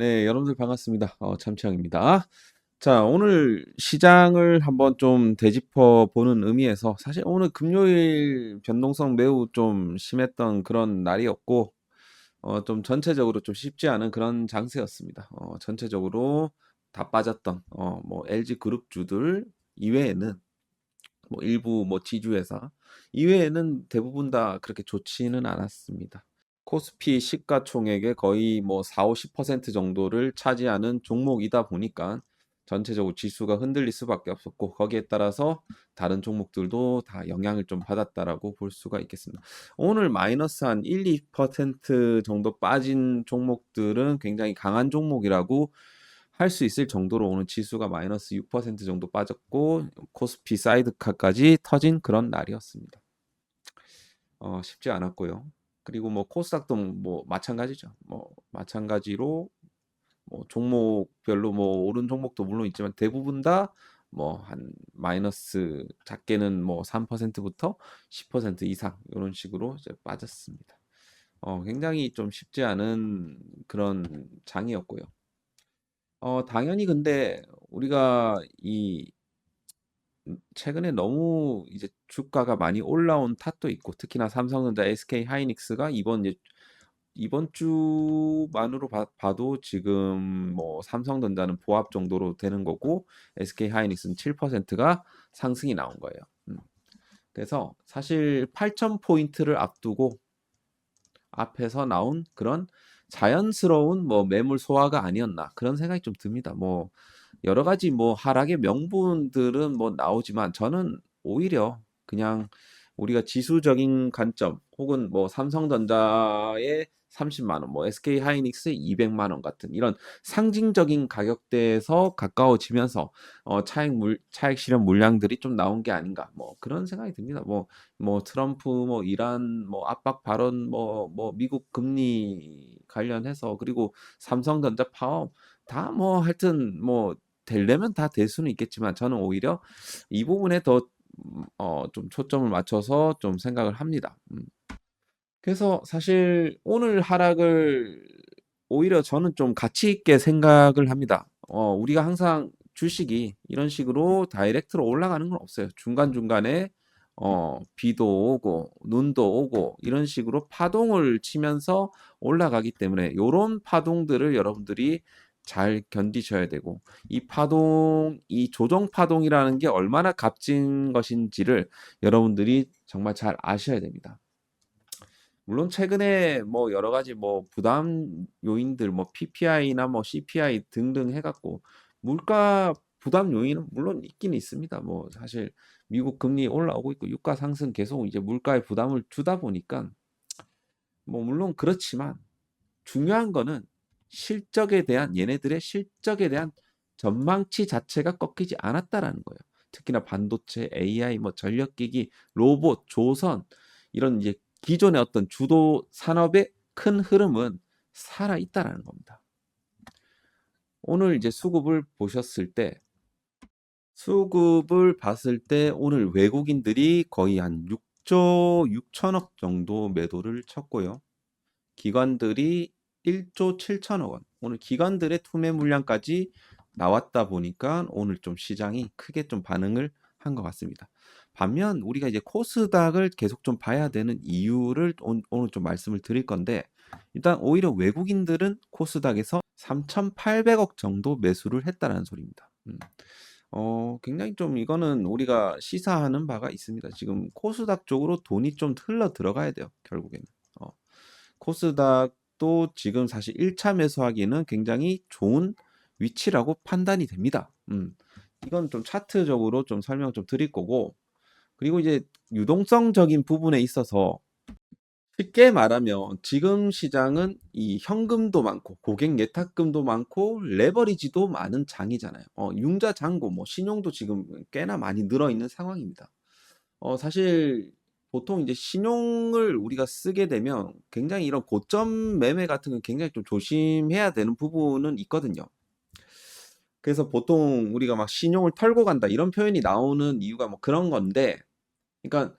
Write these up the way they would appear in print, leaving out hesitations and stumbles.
네, 여러분들 반갑습니다. 참치형입니다. 자, 오늘 시장을 한번 좀 되짚어 보는 의미에서 사실 오늘 금요일 변동성 매우 좀 심했던 그런 날이었고, 좀 전체적으로 좀 쉽지 않은 그런 장세였습니다. 전체적으로 다 빠졌던, 뭐 LG 그룹주들 이외에는 뭐 일부 뭐 지주회사 이외에는 대부분 다 그렇게 좋지는 않았습니다. 코스피 시가총액의 거의 뭐 4-50% 정도를 차지하는 종목이다 보니까 전체적으로 지수가 흔들릴 수밖에 없었고, 거기에 따라서 다른 종목들도 다 영향을 좀 받았다라고 볼 수가 있겠습니다. 오늘 마이너스 한 1-2% 정도 빠진 종목들은 굉장히 강한 종목이라고 할 수 있을 정도로 오늘 지수가 마이너스 6% 정도 빠졌고, 코스피 사이드카까지 터진 그런 날이었습니다. 쉽지 않았고요. 그리고 뭐 코스닥도 뭐 마찬가지죠. 뭐 마찬가지로 뭐 종목별로 뭐 오른 종목도 물론 있지만 대부분 다 뭐 한 마이너스 작게는 뭐 3%부터 10% 이상 이런 식으로 이제 빠졌습니다. 굉장히 좀 쉽지 않은 그런 장이었고요. 당연히 근데 우리가 이 최근에 너무 이제 주가가 많이 올라온 탓도 있고, 특히나 삼성전자, SK 하이닉스가 이번 주만으로 봐도 지금 뭐 삼성전자는 보합 정도로 되는 거고, SK 하이닉스는 7%가 상승이 나온 거예요. 그래서 사실 8,000포인트를 앞두고 앞에서 나온 그런 자연스러운 뭐 매물 소화가 아니었나, 그런 생각이 좀 듭니다. 뭐 여러 가지 뭐 하락의 명분들은 뭐 나오지만, 저는 오히려 그냥 우리가 지수적인 관점 혹은 뭐 삼성전자의 30만 원, 뭐 SK 하이닉스의 200만 원 같은 이런 상징적인 가격대에서 가까워지면서 차익 실현 물량들이 좀 나온 게 아닌가, 뭐 그런 생각이 듭니다. 뭐 트럼프 뭐 이란 뭐 압박 발언, 뭐 미국 금리 관련해서, 그리고 삼성전자 파업, 다 뭐 하여튼 뭐 되려면 다 될 수는 있겠지만, 저는 오히려 이 부분에 더 좀 초점을 맞춰서 좀 생각을 합니다. 그래서 사실 오늘 하락을 오히려 저는 좀 가치 있게 생각을 합니다. 우리가 항상 주식이 이런 식으로 다이렉트로 올라가는 건 없어요. 중간중간에 비도 오고 눈도 오고 이런 식으로 파동을 치면서 올라가기 때문에, 요런 파동들을 여러분들이 잘 견디셔야 되고, 이 조정 파동이라는 게 얼마나 값진 것인지를 여러분들이 정말 잘 아셔야 됩니다. 물론 최근에 뭐 여러 가지 뭐 부담 요인들, 뭐 PPI나 뭐 CPI 등등 해갖고 물가 부담 요인은 물론 있긴 있습니다. 뭐 사실 미국 금리 올라오고 있고 유가 상승 계속 이제 물가에 부담을 주다 보니까, 뭐 물론 그렇지만 중요한 거는 얘네들의 실적에 대한 전망치 자체가 꺾이지 않았다라는 거예요. 특히나 반도체, AI, 뭐 전력기기, 로봇, 조선, 이런 이제 기존의 어떤 주도 산업의 큰 흐름은 살아 있다라는 겁니다. 오늘 이제 수급을 봤을 때 오늘 외국인들이 거의 한 6조 6천억 정도 매도를 쳤고요. 기관들이 1조 7천억 원. 오늘 기관들의 투매 물량까지 나왔다 보니까 오늘 좀 시장이 크게 좀 반응을 한 것 같습니다. 반면 우리가 이제 코스닥을 계속 좀 봐야 되는 이유를 오늘 좀 말씀을 드릴 건데, 일단 오히려 외국인들은 코스닥에서 3,800억 정도 매수를 했다라는 소리입니다. 굉장히 좀 이거는 우리가 시사하는 바가 있습니다. 지금 코스닥 쪽으로 돈이 좀 흘러 들어가야 돼요, 결국에는. 어, 코스닥도 지금 사실 1차 매수하기는 굉장히 좋은 위치라고 판단이 됩니다. 이건 좀 차트적으로 좀 설명 좀 드릴 거고, 그리고 이제 유동성적인 부분에 있어서 쉽게 말하면 지금 시장은 이 현금도 많고 고객 예탁금도 많고 레버리지도 많은 장이잖아요. 융자 잔고 뭐 신용도 지금 꽤나 많이 늘어 있는 상황입니다. 사실 보통 이제 신용을 우리가 쓰게 되면 굉장히 이런 고점 매매 같은 건 굉장히 좀 조심해야 되는 부분은 있거든요. 그래서 보통 우리가 막 신용을 털고 간다 이런 표현이 나오는 이유가 뭐 그런 건데, 그러니까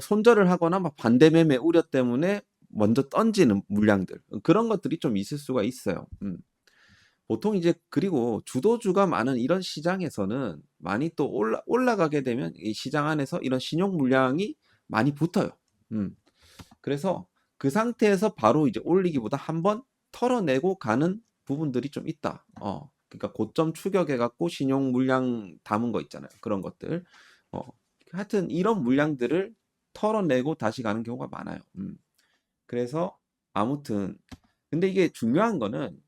손절을 하거나 막 반대 매매 우려 때문에 먼저 던지는 물량들, 그런 것들이 좀 있을 수가 있어요. 보통 이제 그리고 주도주가 많은 이런 시장에서는 많이 또 올라가게 되면 이 시장 안에서 이런 신용 물량이 많이 붙어요. 그래서 그 상태에서 바로 이제 올리기보다 한번 털어내고 가는 부분들이 좀 있다. 그러니까 고점 추격해 갖고 신용 물량 담은 거 있잖아요. 그런 것들. 어, 하여튼 이런 물량들을 털어내고 다시 가는 경우가 많아요. 그래서 아무튼 근데 이게 중요한 거는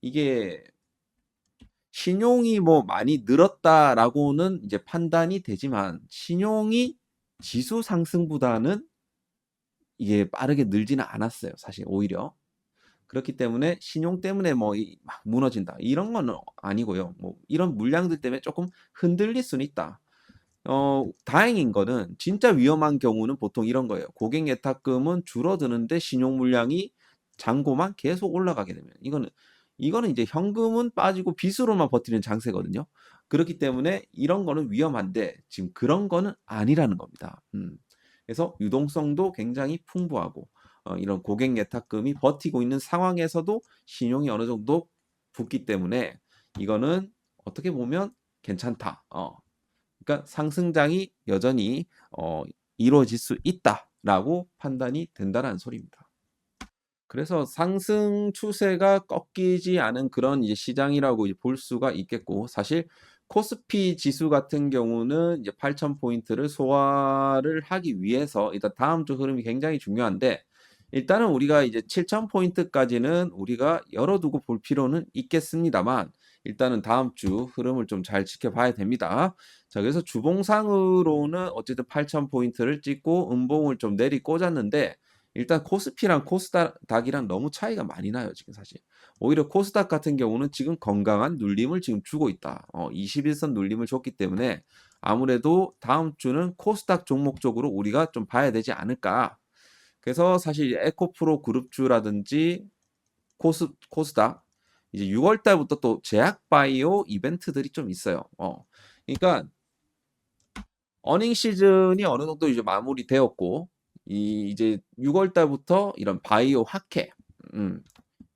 이게 신용이 뭐 많이 늘었다라고는 이제 판단이 되지만 신용이 지수 상승보다는 이게 빠르게 늘지는 않았어요. 사실 오히려. 그렇기 때문에 신용 때문에 뭐 막 무너진다. 이런 건 아니고요. 뭐 이런 물량들 때문에 조금 흔들릴 수는 있다. 다행인 거는 진짜 위험한 경우는 보통 이런 거예요. 고객 예탁금은 줄어드는데 신용 물량이 잔고만 계속 올라가게 되면 이거는 이제 현금은 빠지고 빚으로만 버티는 장세거든요. 그렇기 때문에 이런 거는 위험한데 지금 그런 거는 아니라는 겁니다. 그래서 유동성도 굉장히 풍부하고 이런 고객 예탁금이 버티고 있는 상황에서도 신용이 어느 정도 붙기 때문에 이거는 어떻게 보면 괜찮다. 그러니까 상승장이 여전히 이루어질 수 있다라고 판단이 된다는 소리입니다. 그래서 상승 추세가 꺾이지 않은 그런 이제 시장이라고 이제 볼 수가 있겠고, 사실 코스피 지수 같은 경우는 이제 8,000포인트를 소화를 하기 위해서 일단 다음 주 흐름이 굉장히 중요한데, 일단은 우리가 이제 7,000포인트까지는 우리가 열어두고 볼 필요는 있겠습니다만, 일단은 다음 주 흐름을 좀 잘 지켜봐야 됩니다. 자, 그래서 주봉상으로는 어쨌든 8,000포인트를 찍고 음봉을 좀 내리 꽂았는데, 일단 코스피랑 코스닥이랑 너무 차이가 많이 나요, 지금 사실. 오히려 코스닥 같은 경우는 지금 건강한 눌림을 지금 주고 있다. 21선 눌림을 줬기 때문에 아무래도 다음 주는 코스닥 종목 쪽으로 우리가 좀 봐야 되지 않을까. 그래서 사실 에코프로 그룹주라든지 코스닥 이제 6월 달부터 또 제약바이오 이벤트들이 좀 있어요. 그러니까 어닝 시즌이 어느 정도 이제 마무리되었고 이제 6월 달부터 이런 바이오 학회,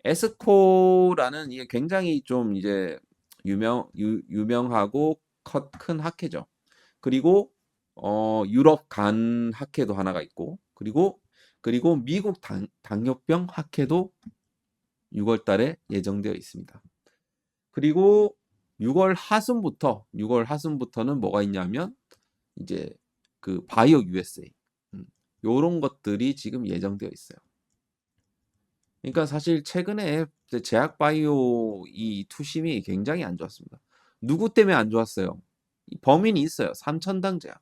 에스코라는 이게 굉장히 좀 이제 유명하고 큰 학회죠. 그리고 유럽 간 학회도 하나가 있고 그리고 미국 당뇨병 학회도 6월 달에 예정되어 있습니다. 그리고 6월 하순부터는 뭐가 있냐면 이제 그 바이오 USA 요런 것들이 지금 예정되어 있어요. 그러니까 사실 최근에 제약 바이오 이 투심이 굉장히 안 좋았습니다. 누구 때문에 안 좋았어요? 범인이 있어요. 삼천당 제약.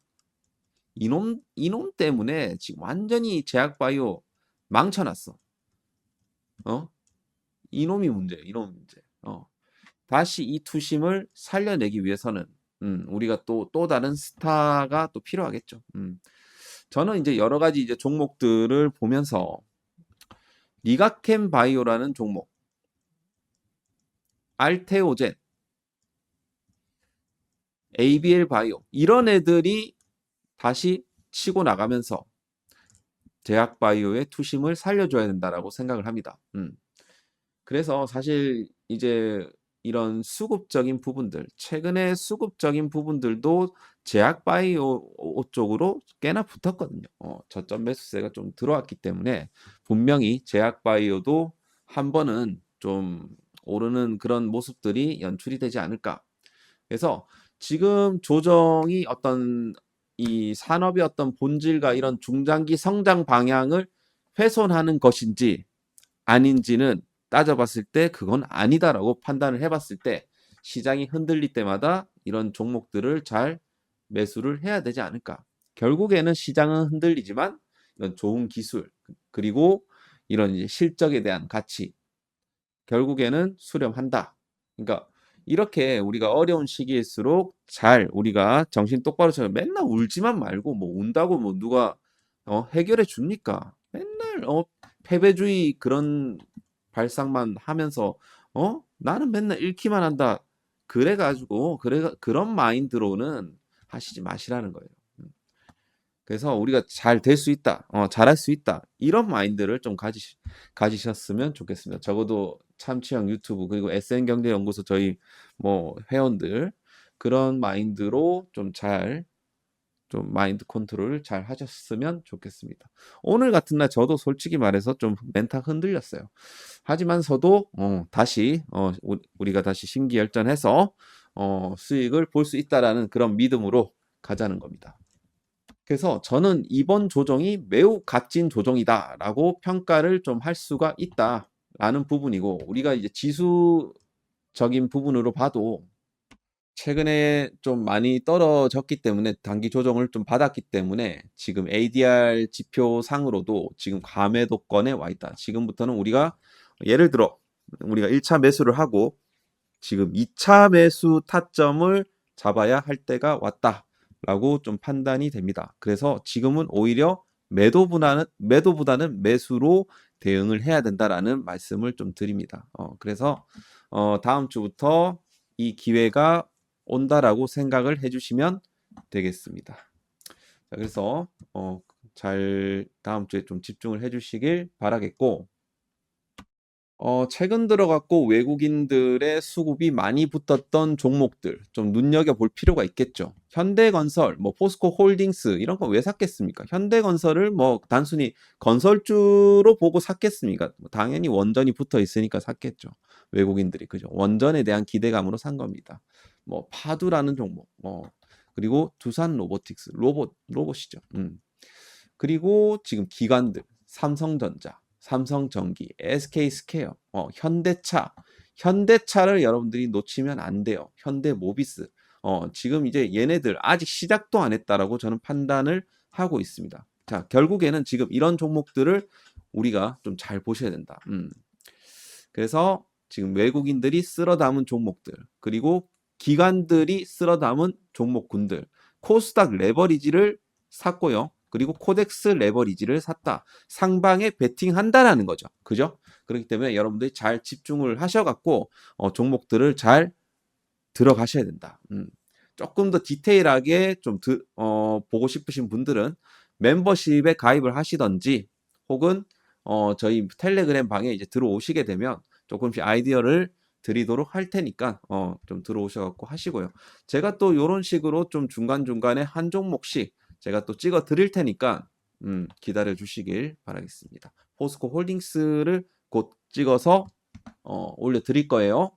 이놈 때문에 지금 완전히 제약 바이오 망쳐놨어. 이놈이 문제예요. 이놈 문제. 다시 이 투심을 살려내기 위해서는 우리가 또 다른 스타가 또 필요하겠죠. 저는 이제 여러 가지 이제 종목들을 보면서 리가켄 바이오라는 종목, 알테오젠, ABL 바이오 이런 애들이 다시 치고 나가면서 제약 바이오의 투심을 살려줘야 된다라고 생각을 합니다. 그래서 사실 이제 이런 수급적인 부분들, 최근에 수급적인 부분들도 제약 바이오 쪽으로 꽤나 붙었거든요. 저점 매수세가 좀 들어왔기 때문에 분명히 제약 바이오도 한 번은 좀 오르는 그런 모습들이 연출이 되지 않을까. 그래서 지금 조정이 어떤 이 산업의 어떤 본질과 이런 중장기 성장 방향을 훼손하는 것인지 아닌지는 따져봤을 때 그건 아니다라고 판단을 해봤을 때 시장이 흔들릴 때마다 이런 종목들을 잘 매수를 해야 되지 않을까. 결국에는 시장은 흔들리지만 이런 좋은 기술 그리고 이런 이제 실적에 대한 가치 결국에는 수렴한다. 그러니까 이렇게 우리가 어려운 시기일수록 잘 우리가 정신 똑바로 차려 맨날 울지만 말고 뭐 운다고 뭐 누가 해결해 줍니까? 맨날 패배주의 그런 발상만 하면서 나는 맨날 잃기만 한다. 그런 마인드로는 하시지 마시라는 거예요. 그래서 우리가 잘 될 수 있다, 잘할 수 있다 이런 마인드를 좀 가지셨으면 좋겠습니다. 적어도 참치형 유튜브 그리고 SN경제연구소 저희 뭐 회원들 그런 마인드로 좀 마인드 컨트롤을 잘 하셨으면 좋겠습니다. 오늘 같은 날 저도 솔직히 말해서 좀 멘탈 흔들렸어요. 하지만서도 다시 우리가 다시 심기열전해서 수익을 볼 수 있다라는 그런 믿음으로 가자는 겁니다. 그래서 저는 이번 조정이 매우 값진 조정이다라고 평가를 좀 할 수가 있다라는 부분이고 우리가 이제 지수적인 부분으로 봐도 최근에 좀 많이 떨어졌기 때문에 단기 조정을 좀 받았기 때문에 지금 ADR 지표상으로도 지금 과매도권에 와 있다. 지금부터는 우리가 예를 들어 우리가 1차 매수를 하고 지금 2차 매수 타점을 잡아야 할 때가 왔다라고 좀 판단이 됩니다. 그래서 지금은 오히려 매도보다는 매수로 대응을 해야 된다라는 말씀을 좀 드립니다. 그래서 다음 주부터 이 기회가 온다라고 생각을 해주시면 되겠습니다. 자, 그래서 잘 다음 주에 좀 집중을 해주시길 바라겠고 최근 들어갖고 외국인들의 수급이 많이 붙었던 종목들 좀 눈여겨볼 필요가 있겠죠. 현대건설, 뭐 포스코홀딩스 이런 거 왜 샀겠습니까? 현대건설을 뭐 단순히 건설주로 보고 샀겠습니까? 당연히 원전이 붙어 있으니까 샀겠죠. 외국인들이 그죠. 원전에 대한 기대감으로 산 겁니다. 뭐 파두라는 종목, 그리고 두산 로보틱스, 로봇이죠. 그리고 지금 기관들, 삼성전자, 삼성전기, SK스퀘어, 현대차를 여러분들이 놓치면 안 돼요. 현대모비스. 지금 이제 얘네들 아직 시작도 안 했다라고 저는 판단을 하고 있습니다. 자, 결국에는 지금 이런 종목들을 우리가 좀 잘 보셔야 된다. 그래서 지금 외국인들이 쓸어 담은 종목들, 그리고 기관들이 쓸어 담은 종목군들, 코스닥 레버리지를 샀고요. 그리고 코덱스 레버리지를 샀다. 상방에 베팅한다라는 거죠. 그죠? 그렇기 때문에 여러분들이 잘 집중을 하셔갖고 종목들을 잘 들어가셔야 된다. 조금 더 디테일하게 좀 보고 싶으신 분들은 멤버십에 가입을 하시던지 혹은 저희 텔레그램 방에 이제 들어오시게 되면 조금씩 아이디어를 드리도록 할 테니까 좀 들어오셔갖고 하시고요. 제가 또 이런 식으로 좀 중간중간에 한 종목씩 제가 또 찍어 드릴 테니까 기다려 주시길 바라겠습니다. 포스코 홀딩스를 곧 찍어서 올려 드릴 거예요.